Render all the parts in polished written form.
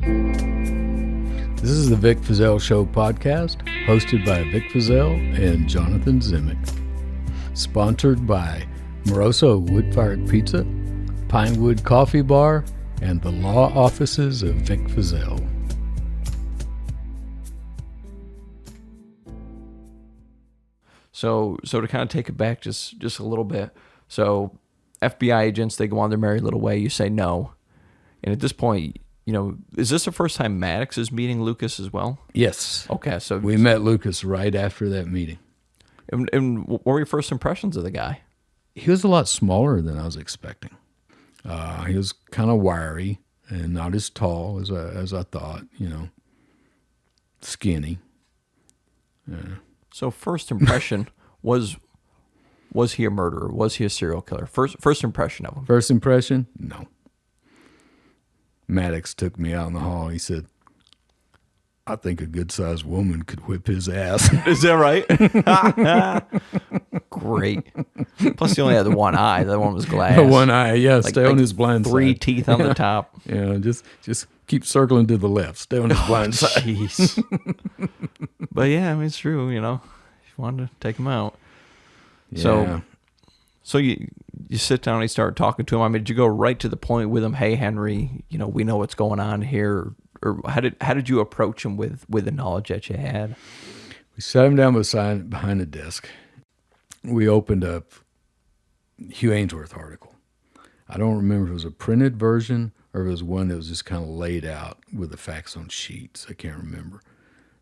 This is the Vic Fazell Show podcast, hosted by Vic Fazell and Jonathan Zimick. Sponsored by Moroso Wood-Fired Pizza, Pinewood Coffee Bar, and the law offices of Vic Fazell. So to kind of take it back just a little bit. So FBI agents, they go on their merry little way. You say no. And at this point, you know, is this the first time Maddox is meeting Lucas as well? Yes. Okay, so We met Lucas right after that meeting. And what were your first impressions of the guy? He was a lot smaller than I was expecting. He was kind of wiry and not as tall as I thought, you know, skinny. So first impression was he a murderer? Was he a serial killer? First impression of him. First impression? No. Maddox took me out in the hall. He said, I think a good-sized woman could whip his ass. Is that right? Great. Plus, he only had the one eye. The other one was glass. One eye, yeah. Stay on his blind side. 3 teeth on the top. Yeah, just keep circling to the left. Stay on his blind side. Jeez. But yeah, I mean, it's true, you know. If you wanted to take him out. Yeah. So you sit down and you start talking to him. I mean, did you go right to the point with him? Hey, Henry, you know, we know what's going on here. Or how did you approach him with the knowledge that you had? We sat him down behind a desk. We opened up Hugh Ainsworth article. I don't remember if it was a printed version or if it was one that was just kind of laid out with the facts on sheets. I can't remember.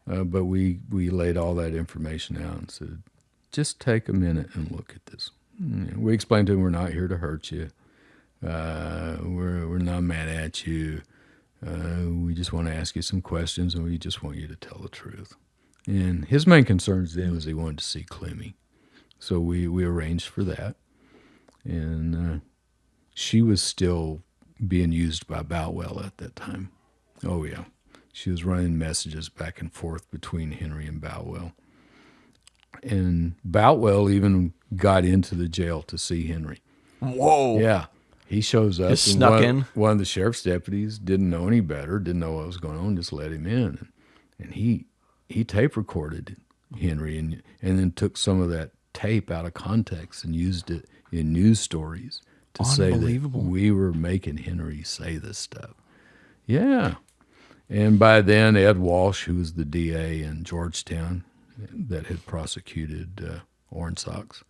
But we laid all that information out and said, just take a minute and look at this. We explained to him we're not here to hurt you. We're not mad at you. We just want to ask you some questions, and we just want you to tell the truth. And his main concerns then was he wanted to see Clemmy. So we arranged for that. And she was still being used by Boutwell at that time. Oh, yeah. She was running messages back and forth between Henry and Boutwell. And Boutwell even got into the jail to see Henry. Whoa. Yeah. He shows up. Just snuck in. One of the sheriff's deputies didn't know any better, didn't know what was going on, just let him in. And he tape recorded Henry and then took some of that tape out of context and used it in news stories to say that we were making Henry say this stuff. Yeah. And by then, Ed Walsh, who was the DA in Georgetown that had prosecuted Orange Sox,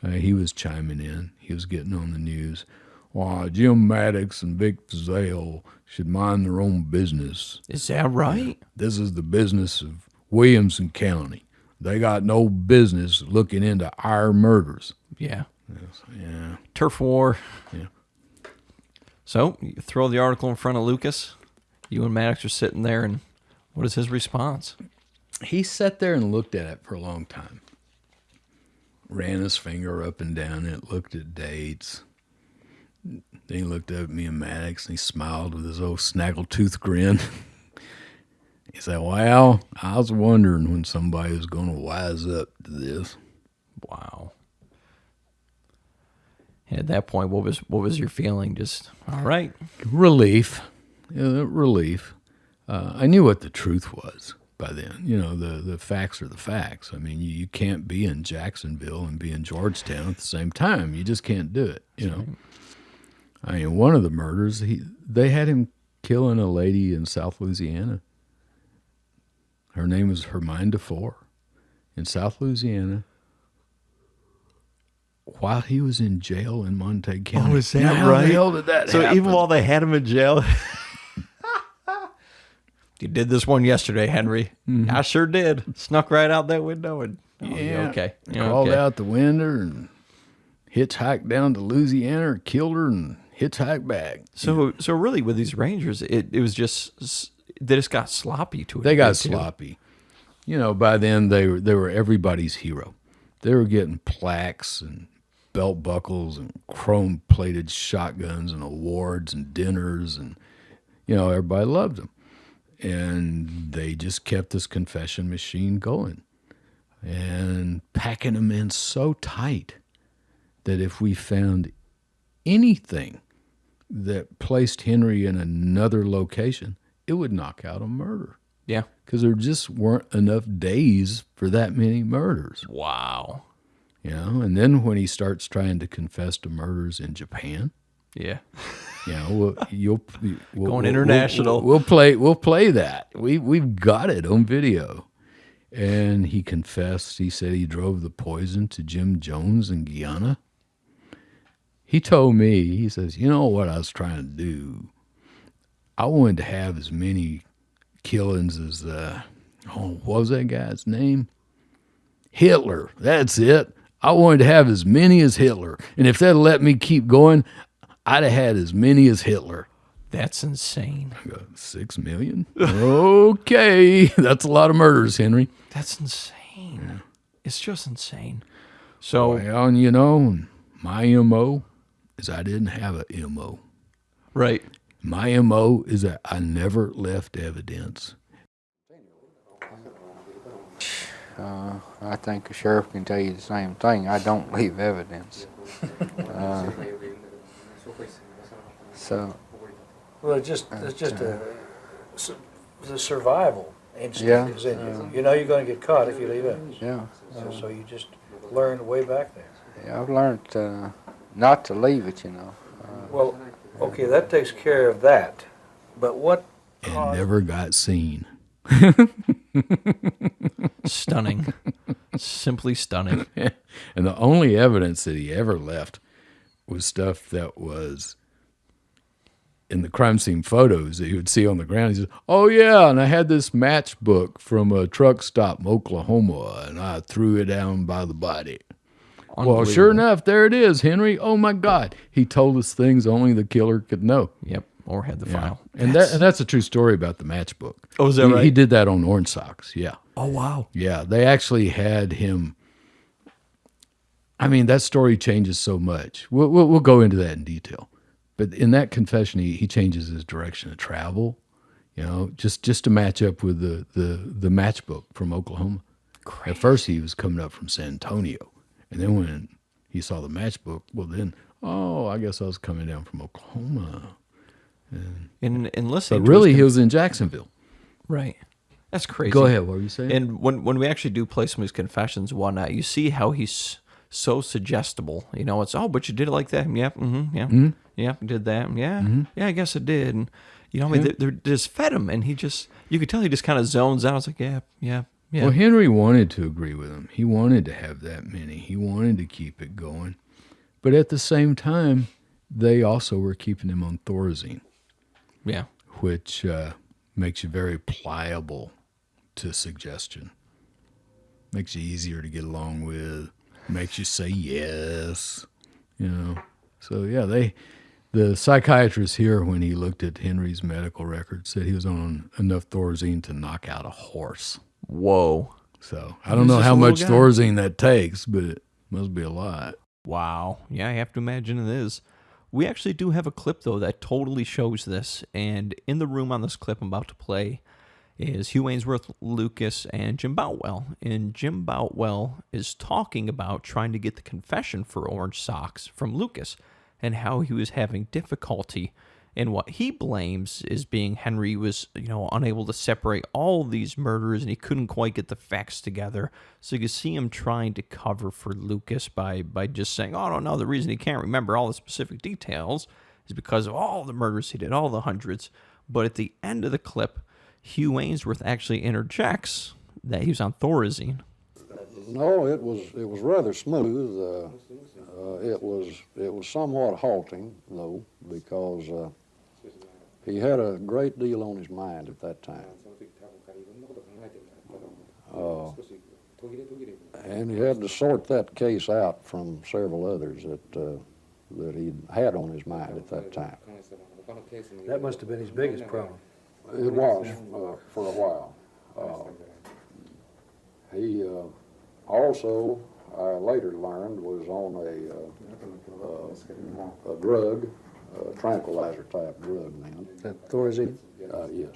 he was chiming in. He was getting on the news. Why, Jim Maddox and Vic Fazell should mind their own business. Is that right? This is the business of Williamson County. They got no business looking into our murders. Yeah. Yeah. Turf war. Yeah. So you throw the article in front of Lucas. You and Maddox are sitting there, and what is his response? He sat there and looked at it for a long time. Ran his finger up and down it, looked at dates. Then he looked up at me and Maddox, and he smiled with his old snaggletooth grin. He said, well, I was wondering when somebody was going to wise up to this. Wow. And at that point, what was your feeling? Just, all right. Relief. Yeah, relief. I knew what the truth was by then. You know, the facts are the facts. I mean, you can't be in Jacksonville and be in Georgetown at the same time. You just can't do it, you know. I mean, one of the murders, they had him killing a lady in South Louisiana. Her name was Hermine DeFore in South Louisiana while he was in jail in Montague County. Oh, is that now, right? How the hell did that So happen? even while they had him in jail, you did this one yesterday, Henry. Mm-hmm. I sure did. Snuck right out that window and yeah, okay. Crawled out the window and hitchhiked down to Louisiana, killed her, and hitchhiked back. So really, with these Rangers, it was just they just got sloppy to it. They got sloppy. You know, by then they were everybody's hero. They were getting plaques and belt buckles and chrome-plated shotguns and awards and dinners, and you know, everybody loved them. And they just kept this confession machine going and packing them in so tight that if we found anything that placed Henry in another location, it would knock out a murder Yeah. because there just weren't enough days for that many murders. Wow. You know, and then when he starts trying to confess to murders in Japan, Yeah. you know, Going international. We'll play that. We've got it on video. And he confessed. He said he drove the poison to Jim Jones in Guyana. He told me, he says, you know what I was trying to do? I wanted to have as many killings as what was that guy's name? Hitler. That's it. I wanted to have as many as Hitler. And if they'd let me keep going, I'd have had as many as Hitler. That's insane. I go, 6 million? Okay. That's a lot of murders, Henry. That's insane. Yeah. It's just insane. So, well, and you know, my MO is I didn't have a MO. Right. My MO is that I never left evidence. I think the sheriff can tell you the same thing. I don't leave evidence. So. Well, it's just the survival instinct Yeah, is in you. You know you're going to get caught if you leave evidence. Yeah. So you just learned way back there. Yeah, I've learned not to leave it, you know. Well, okay, that takes care of that. But what And caused... never got seen. Stunning. Simply stunning. And the only evidence that he ever left was stuff that was in the crime scene photos that you would see on the ground. He says, oh, yeah, and I had this matchbook from a truck stop in Oklahoma, and I threw it down by the body. Well, sure enough, there it is, Henry. Oh, my God. He told us things only the killer could know. Yep. Or had the file. And that's a true story about the matchbook. Oh, is that right? He did that on Orange Socks, yeah. Oh, wow. Yeah, they actually had him. I mean, that story changes so much. We'll go into that in detail. But in that confession, he changes his direction of travel, you know, just to match up with the matchbook from Oklahoma. Crazy. At first, he was coming up from San Antonio. And then when he saw the matchbook, well, then, I guess I was coming down from Oklahoma. And listening but really, he was in Jacksonville. Right. That's crazy. Go ahead. What were you saying? And when we actually do play some of his confessions and whatnot, you see how he's so suggestible. You know, it's, but you did it like that. Yep. Mm-hmm. Yeah. Mm-hmm. Yeah. Did that. Yeah. Mm-hmm. Yeah. I guess I did. And, you know, I mean, they just fed him, and you could tell he just kind of zones out. It's like, yeah. Well, Henry wanted to agree with him. He wanted to have that many. He wanted to keep it going. But at the same time, they also were keeping him on Thorazine. Yeah. Which makes you very pliable to suggestion. Makes you easier to get along with. Makes you say yes. You know. So, yeah, the psychiatrist here, when he looked at Henry's medical record, said he was on enough Thorazine to knock out a horse. Whoa. So I don't know how much Thorazine that takes, but it must be a lot. Wow. Yeah, I have to imagine it is. We actually do have a clip, though, that totally shows this. And in the room on this clip I'm about to play is Hugh Ainsworth, Lucas, and Jim Boutwell. And Jim Boutwell is talking about trying to get the confession for Orange Socks from Lucas and how he was having difficulty. And what he blames is being Henry was, unable to separate all of these murders, and he couldn't quite get the facts together. So you can see him trying to cover for Lucas by just saying, oh, no, the reason he can't remember all the specific details is because of all the murders he did, all the hundreds. But at the end of the clip, Hugh Ainsworth actually interjects that he was on Thorazine. No, it was rather smooth. It was somewhat halting, though, because he had a great deal on his mind at that time. And he had to sort that case out from several others that he had on his mind at that time. That must have been his biggest problem. It was for a while. He also, I later learned, was on a drug, a tranquilizer type drug then. That Thorazine? Yes.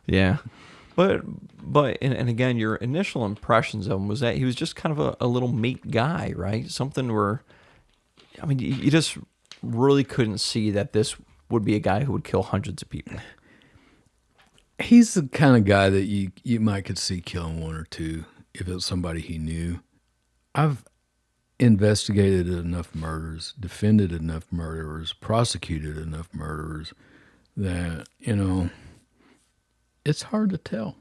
Yeah. But and again, your initial impressions of him was that he was just kind of a little meat guy, right? Something where, I mean, you just really couldn't see that this would be a guy who would kill hundreds of people. He's the kind of guy that you might could see killing one or two if it was somebody he knew. I've investigated enough murders, defended enough murderers, prosecuted enough murderers that, it's hard to tell.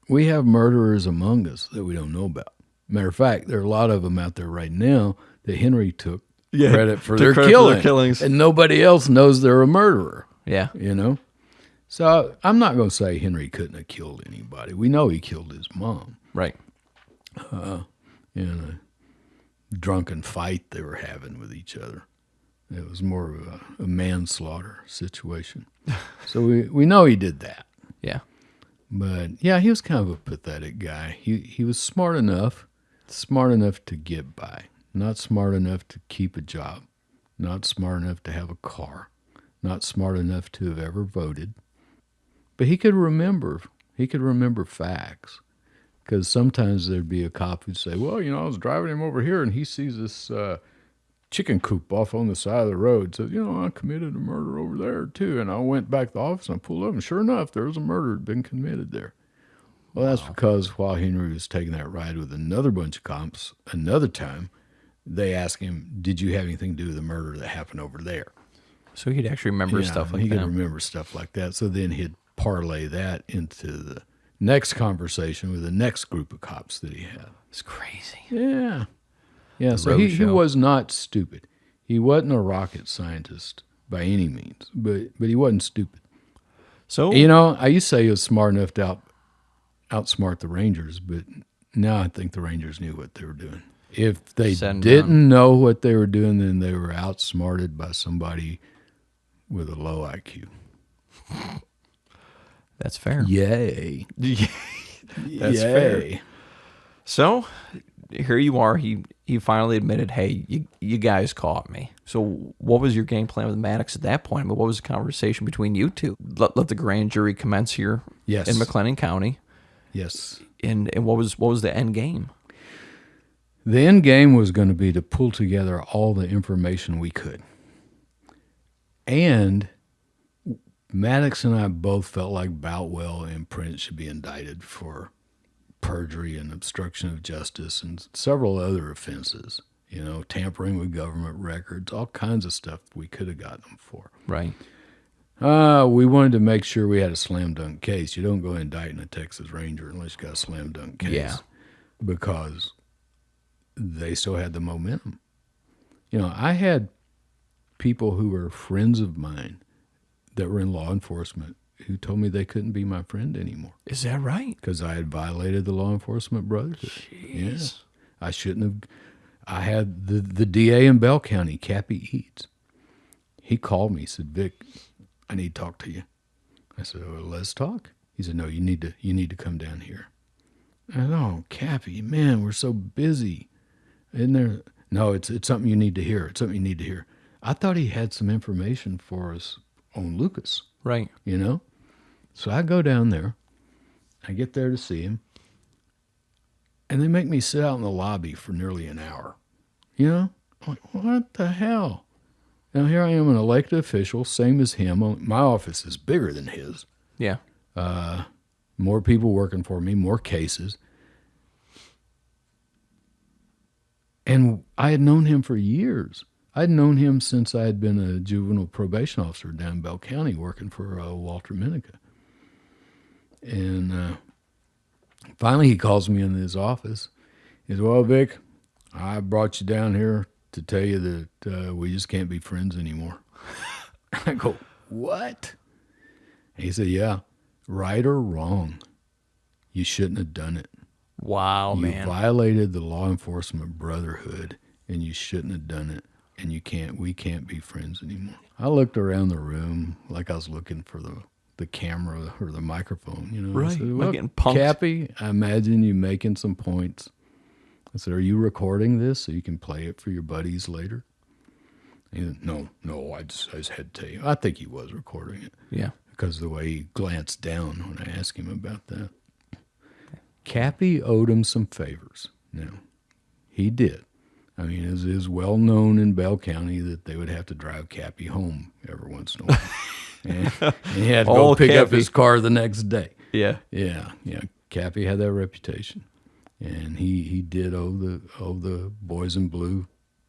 We have murderers among us that we don't know about. Matter of fact, there are a lot of them out there right now that Henry took credit for their killings. and nobody else knows they're a murderer, Yeah. So I'm not going to say Henry couldn't have killed anybody. We know he killed his mom Right. in a drunken fight they were having with each other. It was more of a manslaughter situation. So we know he did that. Yeah. But yeah, he was kind of a pathetic guy. He was smart enough to get by, not smart enough to keep a job, not smart enough to have a car, not smart enough to have ever voted. But he could remember facts, because sometimes there'd be a cop who'd say, well, I was driving him over here and he sees this chicken coop off on the side of the road. So, I committed a murder over there too. And I went back to the office and I pulled up, and sure enough, there was a murder that had been committed there. Well, that's because while Henry was taking that ride with another bunch of cops, another time, they asked him, did you have anything to do with the murder that happened over there? So he'd actually remember stuff like he that. could remember stuff like that. So then he'd parlay that into the next conversation with the next group of cops that he had. It's crazy. Yeah. Yeah, so he roadshow. was not stupid. He wasn't a rocket scientist by any means, but he wasn't stupid. So I used to say he was smart enough to outsmart the Rangers, but now I think the Rangers knew what they were doing. If they Said and didn't know what they were doing, then they were outsmarted by somebody with a low IQ. that's fair. Yay. That's fair. So here you are. He finally admitted, hey, you guys caught me. So what was your game plan with Maddox at that point? What was the conversation between you two? Let the grand jury commence here Yes. in McLennan County. Yes. And what was the end game? The end game was going to be to pull together all the information we could. And Maddox and I both felt like Boutwell and Prince should be indicted for perjury and obstruction of justice and several other offenses, tampering with government records, all kinds of stuff we could have gotten them for. Right. We wanted to make sure we had a slam dunk case. You don't go indicting a Texas Ranger unless you got a slam dunk case. Yeah. Because they still had the momentum. I had people who were friends of mine that were in law enforcement who told me they couldn't be my friend anymore Is that right? because I had violated the law enforcement brotherhood. Yeah. I shouldn't have. I had the DA in Bell County, Cappy Eads. He called me, said, Vic, I need to talk to you. I said, well, let's talk. He said, no, you need to come down here. I said, oh, Cappy, man, we're so busy. Isn't there? No, it's something you need to hear. It's something you need to hear. I thought he had some information for us on Lucas, Right. So I go down there. I get there to see him. And they make me sit out in the lobby for nearly an hour. I'm like, what the hell? Now here I am, an elected official, same as him. My office is bigger than his. Yeah. More people working for me, more cases. And I had known him for years. I'd known him since I had been a juvenile probation officer down in Bell County working for Walter Minica. And finally he calls me in his office. He says, well, Vic, I brought you down here to tell you that we just can't be friends anymore. I go, what? He said, yeah, right or wrong, you shouldn't have done it. Wow, You man. violated the law enforcement brotherhood, and you shouldn't have done it. And we can't be friends anymore. I looked around the room like I was looking for the camera or the microphone. I Right, said, like well, getting punked. Cappy, I imagine you making some points. I said, are you recording this so you can play it for your buddies later? He said, no, I just had to tell you. I think he was recording it. Yeah. Because of the way he glanced down when I asked him about that. Cappy owed him some favors. Now, he did. I mean, it is well known in Bell County that they would have to drive Cappy home every once in a while. and he had to go Oh, pick up Cappy. his car the next day. Yeah. Yeah. Cappy had that reputation. And he did owe the boys in blue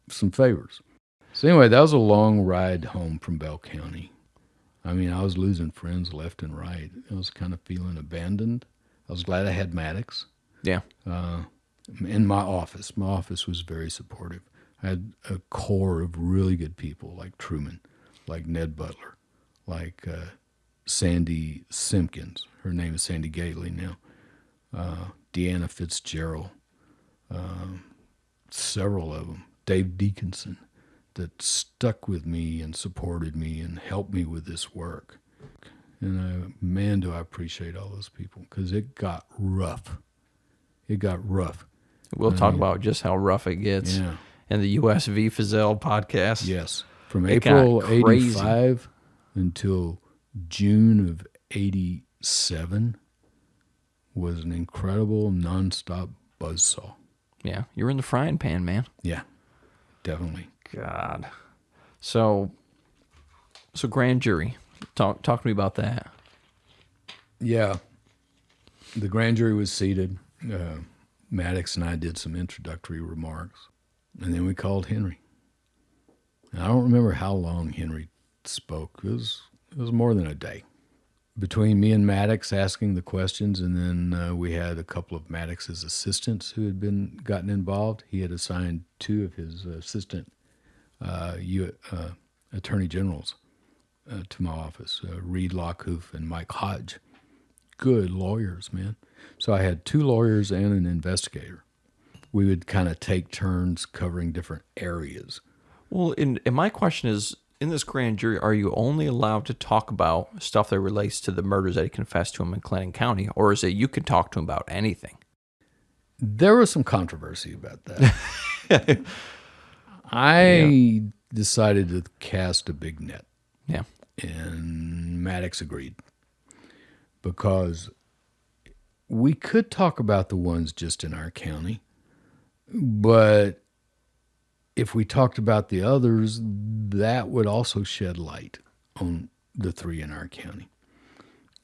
some favors. So anyway, that was a long ride home from Bell County. I mean, I was losing friends left and right. I was kind of feeling abandoned. I was glad I had Maddox Yeah. in my office. My office was very supportive. I had a core of really good people like Truman, like Ned Butler, like Sandy Simpkins. Her name is Sandy Gately now. Deanna Fitzgerald. Several of them. Dave Deaconson, that stuck with me and supported me and helped me with this work. And man, do I appreciate all those people, because it got rough. It got rough. We'll talk about just how rough it gets Yeah. in the USV Fazell podcast. Yes. From It got April crazy. 85 until June of 87 was an incredible nonstop buzzsaw. Yeah. You're in the frying pan, man. Yeah, definitely. God. So grand jury. Talk to me about that. Yeah. The grand jury was seated. Maddox and I did some introductory remarks, and then we called Henry. And I don't remember how long Henry spoke. It was more than a day. Between me and Maddox asking the questions, and then we had a couple of Maddox's assistants who had gotten involved. He had assigned two of his assistant attorney generals to my office, Reed Lockhoof and Mike Hodge. Good lawyers, man. So I had two lawyers and an investigator. We would kind of take turns covering different areas. Well, and my question is, in this grand jury, are you only allowed to talk about stuff that relates to the murders that he confessed to him in Clinton County, or is it you can talk to him about anything? There was some controversy about that. I decided to cast a big net, Yeah. and Maddox agreed, because we could talk about the ones just in our county, but if we talked about the others, that would also shed light on the three in our county.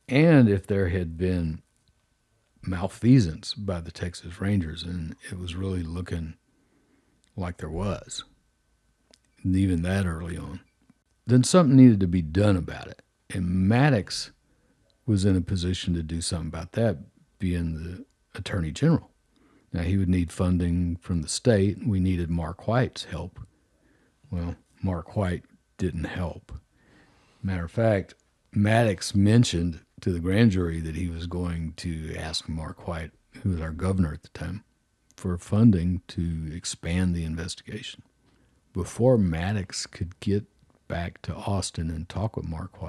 And if there had been malfeasance by the Texas Rangers, and it was really looking like there was, and even that early on, then something needed to be done about it. And Maddox was in a position to do something about that, being the Attorney General. Now, he would need funding from the state, and we needed Mark White's help. Well, Mark White didn't help. Matter of fact, Maddox mentioned to the grand jury that he was going to ask Mark White, who was our governor at the time, for funding to expand the investigation. Before Maddox could get back to Austin and talk with Mark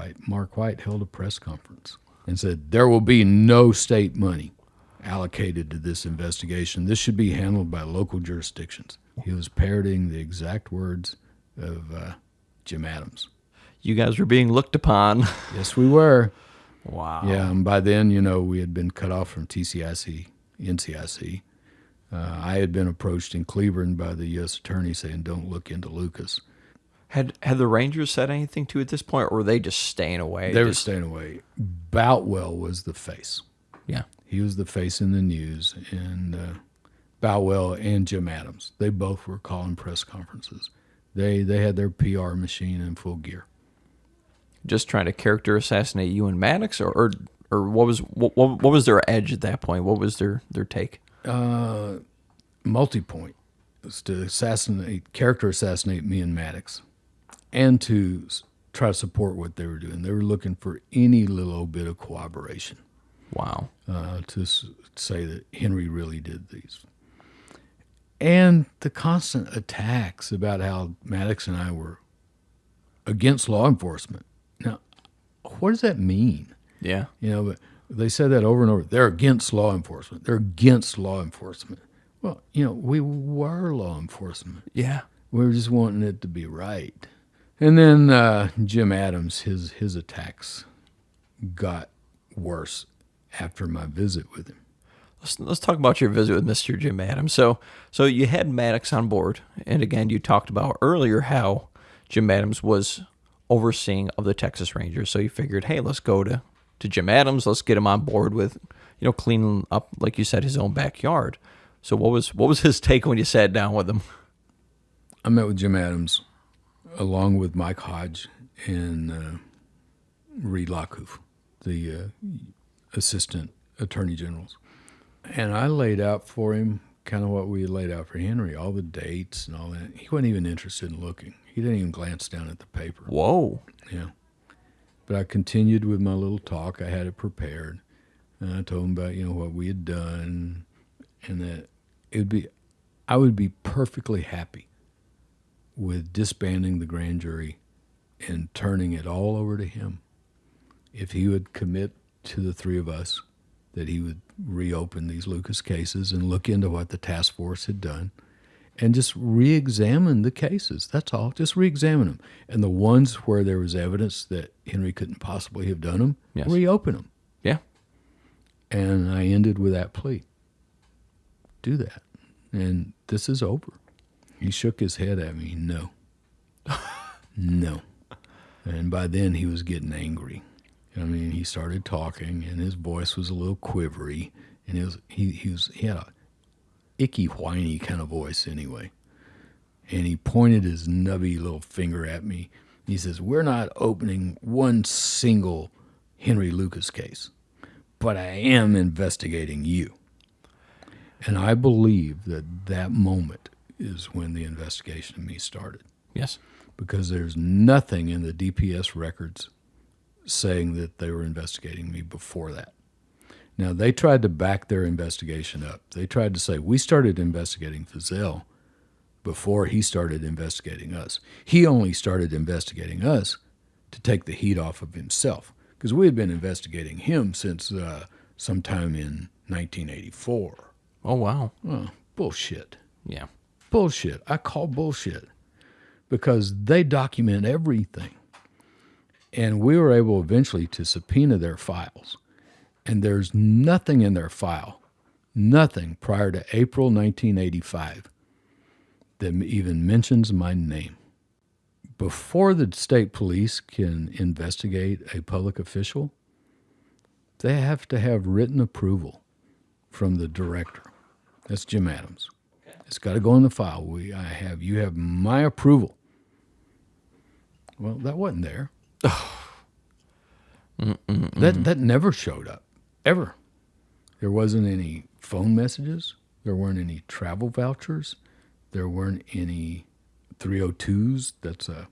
White held a press conference and said, there will be no state money allocated to this investigation. This should be handled by local jurisdictions. He was parroting the exact words of Jim Adams. You guys were being looked upon. Yes, we were. Wow. Yeah, and by then, we had been cut off from TCIC, NCIC. I had been approached in Cleveland by the U.S. attorney saying, don't look into Lucas. Had the Rangers said anything to you at this point, or were they just staying away? They were staying away. Boutwell was the face. Yeah. He was the face in the news, and Boutwell and Jim Adams, they both were calling press conferences. They had their PR machine in full gear. Just trying to character assassinate you and Maddox, or what was their edge at that point? What was their take? Multi-point was to character assassinate me and Maddox, and to try to support what they were doing. They were looking for any little bit of corroboration. Wow. To say that Henry really did these. And the constant attacks about how Maddox and I were against law enforcement. Now, what does that mean? Yeah. But they said that over and over. They're against law enforcement. They're against law enforcement. Well, we were law enforcement. Yeah. We were just wanting it to be right. And then Jim Adams, his attacks got worse after my visit with him. Let's talk about your visit with Mr. Jim Adams. So you had Maddox on board, and again, you talked about earlier how Jim Adams was overseeing of the Texas Rangers. So you figured, hey, let's go to Jim Adams. Let's get him on board with, cleaning up, like you said, his own backyard. So what was his take when you sat down with him? I met with Jim Adams along with Mike Hodge and Reed Lockhoof, the assistant attorney generals. And I laid out for him kind of what we had laid out for Henry, all the dates and all that. He wasn't even interested in looking. He didn't even glance down at the paper. Whoa. Yeah. But I continued with my little talk. I had it prepared. And I told him about, what we had done and that I would be perfectly happy with disbanding the grand jury and turning it all over to him if he would commit to the three of us that he would reopen these Lucas cases and look into what the task force had done and just re-examine the cases. That's all. Just re-examine them. And the ones where there was evidence that Henry couldn't possibly have done them, Yes. reopen them. Yeah. And I ended with that plea. Do that. And this is over. He shook his head at me. No. No. And by then he was getting angry. I mean, he started talking, and his voice was a little quivery, and he had a icky, whiny kind of voice anyway. And he pointed his nubby little finger at me. He says, "We're not opening one single Henry Lucas case, but I am investigating you." And I believe that moment is when the investigation of me started, Yes. because there's nothing in the DPS records saying that they were investigating me before that. Now, they tried to back their investigation up. They tried to say, we started investigating Fazell before he started investigating us. He only started investigating us to take the heat off of himself, because we had been investigating him since sometime in 1984. Oh, wow. Oh, bullshit. Yeah. Bullshit. I call bullshit, because they document everything. And we were able eventually to subpoena their files. And there's nothing in their file, nothing prior to April 1985 that even mentions my name. Before the state police can investigate a public official, they have to have written approval from the director. That's Jim Adams. It's got to go in the file. You have my approval. Well, that wasn't there. That never showed up, ever. There wasn't any phone messages. There weren't any travel vouchers. There weren't any 302s. That's a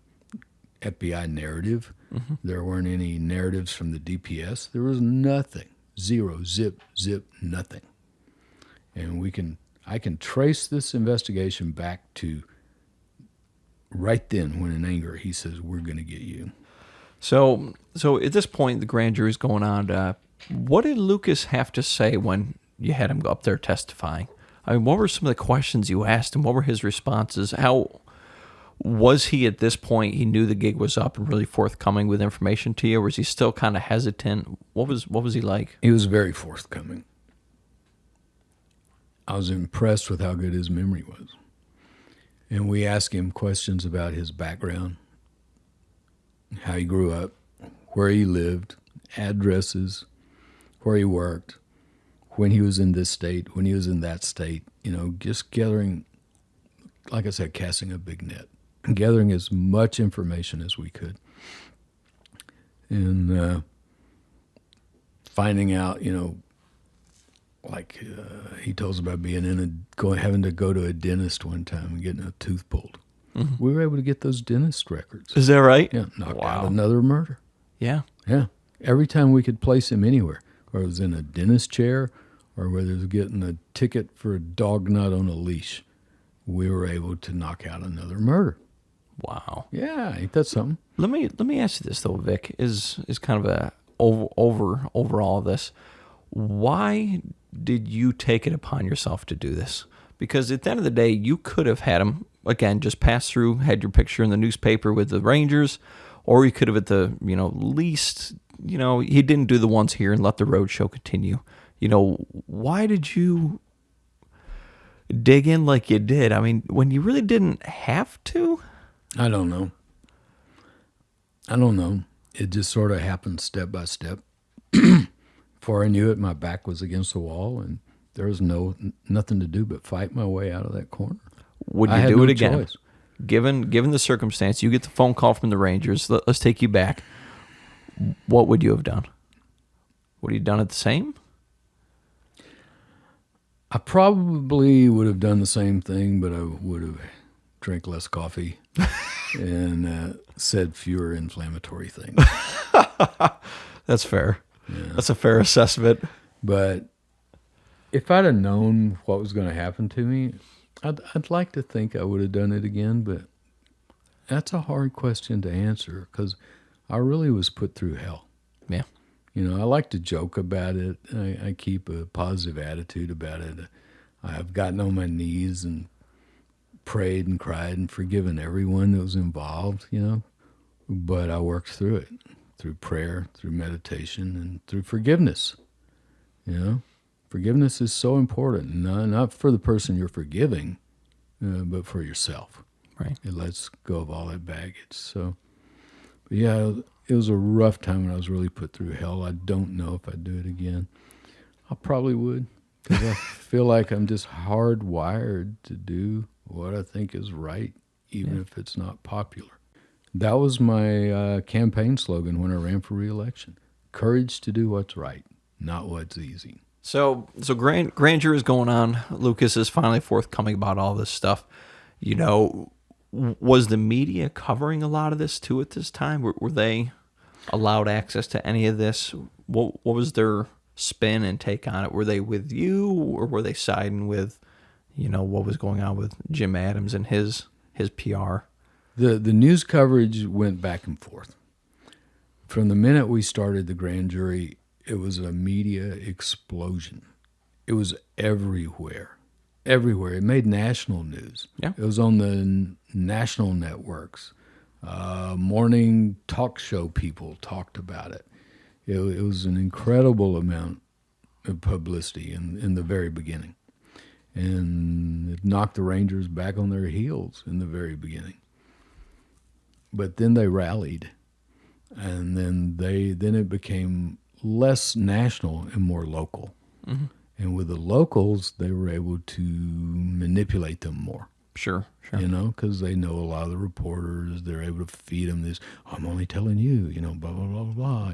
FBI narrative. Mm-hmm. There weren't any narratives from the DPS. There was nothing. Zero, zip, nothing. And I can trace this investigation back to right then when in anger he says, "We're going to get you." So at this point, the grand jury's going on. What did Lucas have to say when you had him go up there testifying? I mean, what were some of the questions you asked him? What were his responses? How was he at this point? He knew the gig was up and really forthcoming with information to you, or was he still kind of hesitant? What was he like? He was very forthcoming. I was impressed with how good his memory was. And we asked him questions about his background, how he grew up, where he lived, addresses, where he worked, when he was in this state, when he was in that state, just gathering, like I said, casting a big net, gathering as much information as we could. And finding out, he told us about having to go to a dentist one time and getting a tooth pulled. Mm-hmm. We were able to get those dentist records. Is that right? Yeah, knocked out another murder. Yeah. Yeah. Every time we could place him anywhere, or it was in a dentist chair, or whether it was getting a ticket for a dog nut on a leash, we were able to knock out another murder. Wow. Yeah, ain't that something? Let me ask you this though, Vic, is kind of a over all of this. Why did you take it upon yourself to do this? Because at the end of the day, you could have had him, again, just pass through, had your picture in the newspaper with the Rangers, or you could have at the, least, he didn't do the ones here and let the road show continue. why did you dig in like you did? I mean, when you really didn't have to? I don't know. It just sort of happened step by step. Before I knew it, my back was against the wall, and there was nothing to do but fight my way out of that corner. Would I you had do no it again? choice. Given the circumstance, you get the phone call from the Rangers. Let's take you back. What would you have done? Would you have done it the same? I probably would have done the same thing, but I would have drank less coffee and said fewer inflammatory things. That's fair. That's a fair assessment. But if I'd have known what was going to happen to me, I'd like to think I would have done it again, but that's a hard question to answer because I really was put through hell. Yeah. I like to joke about it. I keep a positive attitude about it. I've gotten on my knees and prayed and cried and forgiven everyone that was involved, but I worked through it, through prayer, through meditation, and through forgiveness. Forgiveness is so important, not for the person you're forgiving, but for yourself. Right. It lets go of all that baggage. So, but yeah, it was a rough time when I was really put through hell. I don't know if I'd do it again. I probably would, because I feel like I'm just hardwired to do what I think is right, even if it's not popular. That was my campaign slogan when I ran for re-election. Courage to do what's right, not what's easy. So grand jury is going on. Lucas is finally forthcoming about all this stuff. Was the media covering a lot of this too at this time? Were they allowed access to any of this? What was their spin and take on it? Were they with you, or were they siding with, what was going on with Jim Adams and his PR? The news coverage went back and forth. From the minute we started the grand jury, it was a media explosion. It was everywhere. Everywhere. It made national news. Yeah. It was on the national networks. Morning talk show people talked about it. It was an incredible amount of publicity in the very beginning. And it knocked the Rangers back on their heels in the very beginning. But then they rallied. And then it became less national and more local. Mm-hmm. And with the locals, they were able to manipulate them more. Sure. Because they know a lot of the reporters. They're able to feed them this, I'm only telling you, blah, blah, blah, blah.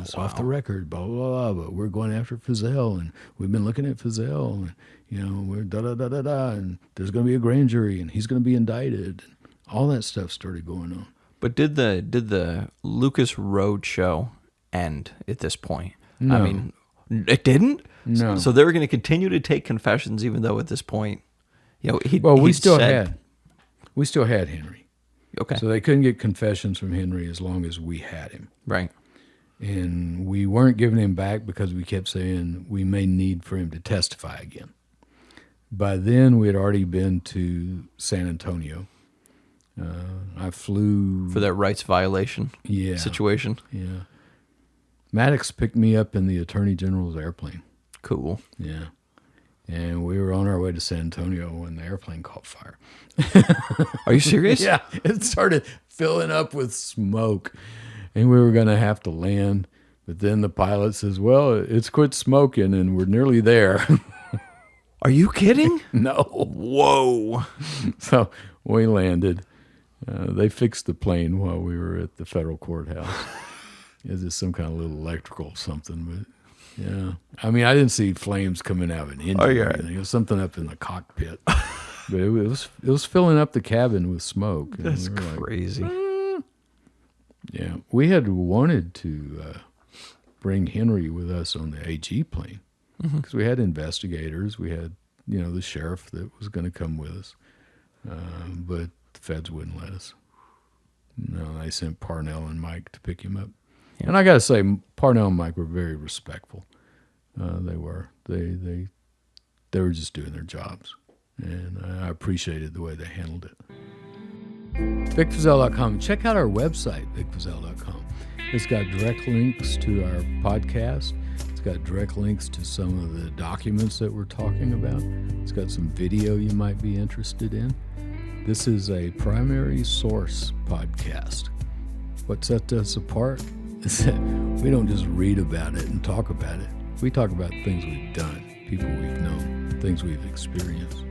It's off the record, blah, blah, blah. But we're going after Feazell, and we've been looking at Feazell, and, we're da-da-da-da-da, and there's going to be a grand jury, and he's going to be indicted. And all that stuff started going on. But did the Lucas Road show end at this point? No. I mean, it didn't? No. So they were going to continue to take confessions, even though at this point, we still had Henry. Okay. So they couldn't get confessions from Henry as long as we had him. Right. And we weren't giving him back because we kept saying we may need for him to testify again. By then, we had already been to San Antonio. I flew For that rights violation situation. Yeah. Maddox picked me up in the Attorney General's airplane. Cool. Yeah. And we were on our way to San Antonio when the airplane caught fire. Are you serious? Yeah. It started filling up with smoke. And we were going to have to land. But then the pilot says, well, it's quit smoking and we're nearly there. Are you kidding? No. Whoa. So we landed. They fixed the plane while we were at the federal courthouse. Is it some kind of little electrical something? But yeah, I mean, I didn't see flames coming out of an engine. Oh, yeah. Or anything. It was something up in the cockpit, but it was filling up the cabin with smoke. And That's we were like, crazy. yeah, we had wanted to bring Henry with us on the AG plane because we had investigators. We had the sheriff that was going to come with us, but the feds wouldn't let us. No, they sent Parnell and Mike to pick him up. Yeah. And I got to say, Parnell and Mike were very respectful. They were. They were just doing their jobs. And I appreciated the way they handled it. VicFeazell.com. Check out our website, VicFeazell.com. It's got direct links to our podcast. It's got direct links to some of the documents that we're talking about. It's got some video you might be interested in. This is a primary source podcast. What sets us apart is that we don't just read about it and talk about it. We talk about things we've done, people we've known, things we've experienced.